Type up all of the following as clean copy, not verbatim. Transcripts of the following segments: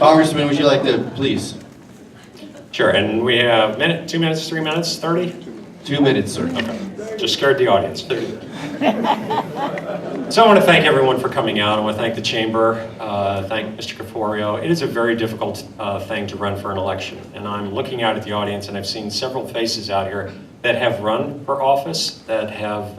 Congressman, would you like to please? Sure, and we have minute, 2 minutes, 3 minutes, 30? 2 minutes, sir. Okay, just scared the audience. So I want to thank everyone for coming out. I want to thank the Chamber, thank Mr. Caforio. It is a very difficult thing to run for an election, and I'm looking out at the audience and I've seen several faces out here that have run for office, that have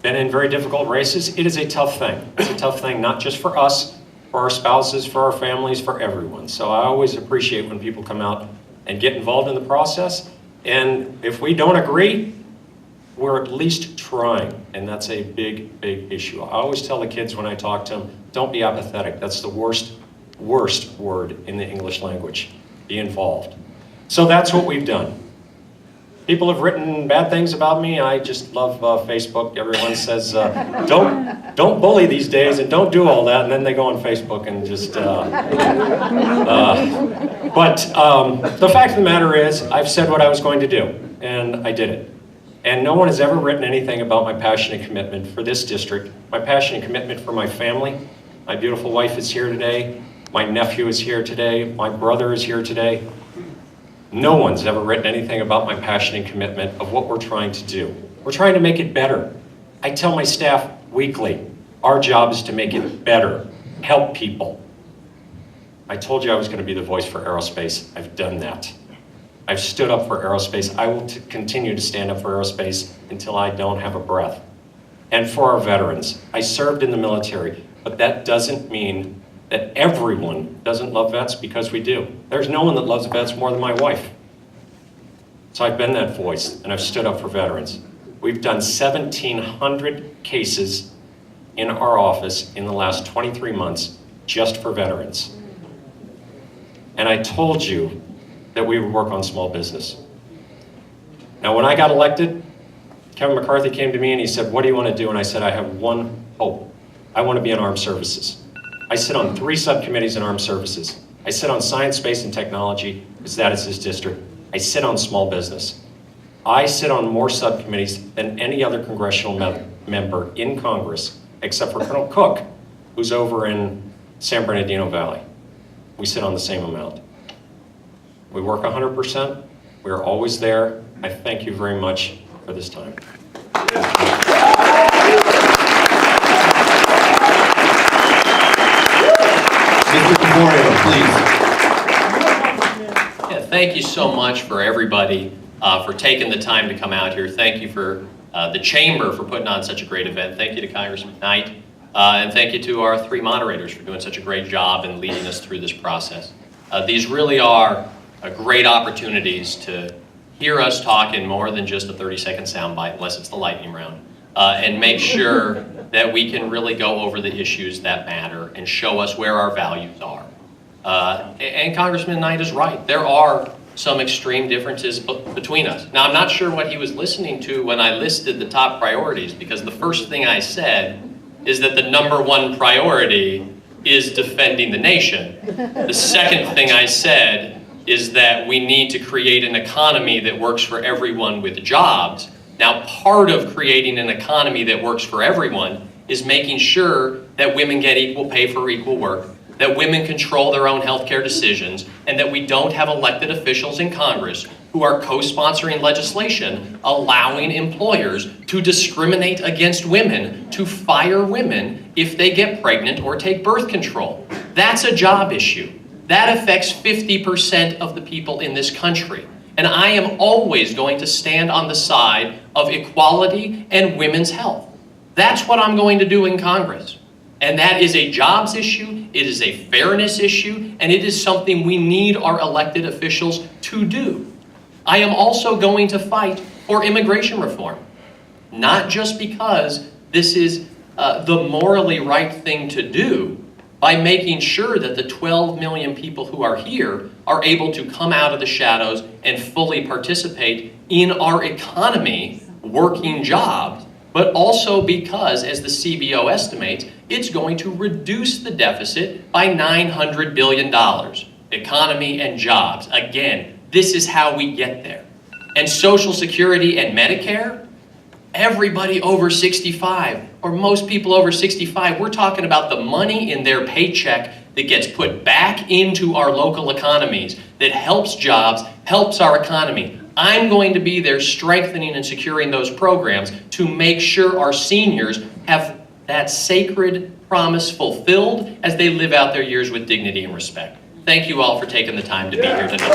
been in very difficult races. It is a tough thing. It's a tough thing not just for us, for our spouses, for our families, for everyone. So I always appreciate when people come out and get involved in the process. And if we don't agree, we're at least trying, and that's a big, big issue. I always tell the kids when I talk to them, don't be apathetic. That's the worst word in the English language. Be involved. So that's what we've done. People have written bad things about me. I just love Facebook. Everyone says, don't bully these days and don't do all that, and then they go on Facebook and just... But the fact of the matter is, I've said what I was going to do, and I did it. And no one has ever written anything about my passion and commitment for this district, my passion and commitment for my family. My beautiful wife is here today. My nephew is here today. My brother is here today. No one's ever written anything about my passion and commitment of what we're trying to do. We're trying to make it better. I tell my staff weekly, our job is to make it better, help people. I told you I was going to be the voice for aerospace. I've done that. I've stood up for aerospace. I will continue to stand up for aerospace until I don't have a breath. And for our veterans, I served in the military, but that doesn't mean that everyone doesn't love vets, because we do. There's no one that loves vets more than my wife. So I've been that voice, and I've stood up for veterans. We've done 1,700 cases in our office in the last 23 months just for veterans. And I told you that we would work on small business. Now, when I got elected, Kevin McCarthy came to me and he said, what do you want to do? And I said, I have one hope. I want to be in armed services. I sit on 3 subcommittees in armed services. I sit on science, space, and technology, because that is his district. I sit on small business. I sit on more subcommittees than any other congressional member in Congress, except for Colonel Cook, who's over in San Bernardino Valley. We sit on the same amount. We work 100%. We are always there. I thank you very much for this time. Mr. Caforio, please. Yeah, thank you so much for everybody for taking the time to come out here. Thank you for the Chamber for putting on such a great event. Thank you to Congressman Knight. And thank you to our 3 moderators for doing such a great job in leading us through this process. These really are great opportunities to hear us talk in more than just a 30-second soundbite, unless it's the lightning round, and make sure that we can really go over the issues that matter and show us where our values are. And Congressman Knight is right. There are some extreme differences between us. Now, I'm not sure what he was listening to when I listed the top priorities, because the first thing I said is that the #1 priority is defending the nation. The second thing I said is that we need to create an economy that works for everyone with jobs. Now, part of creating an economy that works for everyone is making sure that women get equal pay for equal work, that women control their own healthcare decisions, and that we don't have elected officials in Congress who are co-sponsoring legislation allowing employers to discriminate against women, to fire women if they get pregnant or take birth control. That's a job issue. That affects 50% of the people in this country. And I am always going to stand on the side of equality and women's health. That's what I'm going to do in Congress. And that is a jobs issue, it is a fairness issue, and it is something we need our elected officials to do. I am also going to fight for immigration reform, not just because this is the morally right thing to do, by making sure that the 12 million people who are here are able to come out of the shadows and fully participate in our economy, working jobs, but also because, as the CBO estimates, it's going to reduce the deficit by $900 billion. Economy and jobs. Again, this is how we get there. And Social Security and Medicare, everybody over 65, or most people over 65, we're talking about the money in their paycheck that gets put back into our local economies, that helps jobs, helps our economy. I'm going to be there strengthening and securing those programs to make sure our seniors have that sacred promise fulfilled as they live out their years with dignity and respect. Thank you all for taking the time to be here tonight.